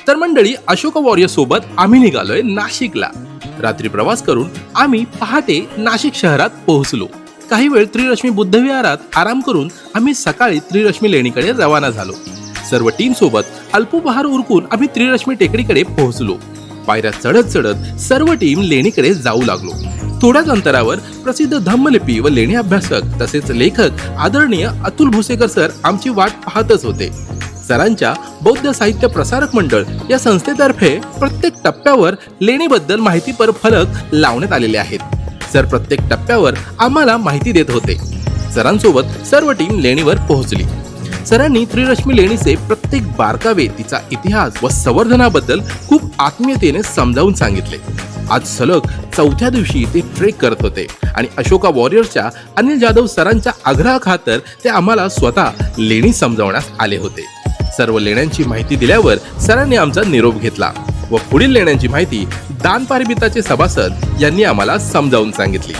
तर मंडळी, अशोका वॉरियर सोबत आम्ही निघालोय नाशिकला. रात्री प्रवास करून आम्ही पहाटे नाशिक शहरात पोहोचलो. काही वेळ त्रिरश्मी बुद्ध विहारात आराम करून आम्ही सकाळी त्रिरश्मी लेणीकडे रवाना झालो. सर्व टीम सोबत अल्पोपहार उरकून आम्ही त्रिरश्मी टेकडीकडे पोहोचलो. पायऱ्या चढत चढत सर्व टीम लेणीकडे जाऊ लागलो. थोड्याच अंतरावर प्रसिद्ध धम्मलिपी व लेणी अभ्यासक तसेच लेखक आदरणीय अतुल भोसेकर सर आमची वाट पाहतच होते. सरांच्या बौद्ध साहित्य प्रसारक मंडळ या संस्थेतर्फे प्रत्येक टप्प्यावर लेणीबद्दल माहितीपर फलक लावण्यात आलेले आहेत. सर प्रत्येक टप्प्यावर आम्हाला माहिती देत होते. सरांसोबत सर्व टीम लेणीवर पोहोचली. सरांनी त्रिरश्मी लेणीचे प्रत्येक बारकावे, तिचा इतिहास व संवर्धनाबद्दल खूप आत्मीयतेने समजावून सांगितले. आज सलग चौथ्या दिवशी ते ट्रेक करत होते आणि अशोका वॉरियरच्या अनिल जाधव सरांच्या आग्रहाखातर ते आम्हाला स्वतः लेणी समजावण्यास आले होते. सर्व लेण्यांची माहिती दिल्यावर सरांनी आमचा निरोप घेतला व पुढील लेण्यांची माहिती दान पारिबिताचे सभासद यांनी आम्हाला समजावून सांगितली.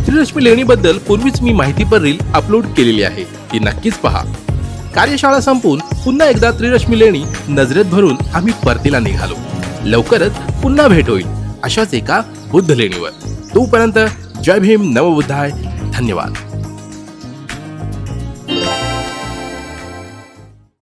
त्रिरश्मी लेणीबद्दल पूर्वीच मी माहितीपर रील अपलोड केलेली आहे, ती नक्कीच पहा. कार्यशाळा संपून पुन्हा एकदा त्रिरश्मी लेणी नजरेत भरून आम्ही परतीला निघालो. लवकरच पुन्हा भेट होईल अशाच एका बुद्ध लेणीवर. तोपर्यंत जय भीम, नमो बुद्धाय, धन्यवाद.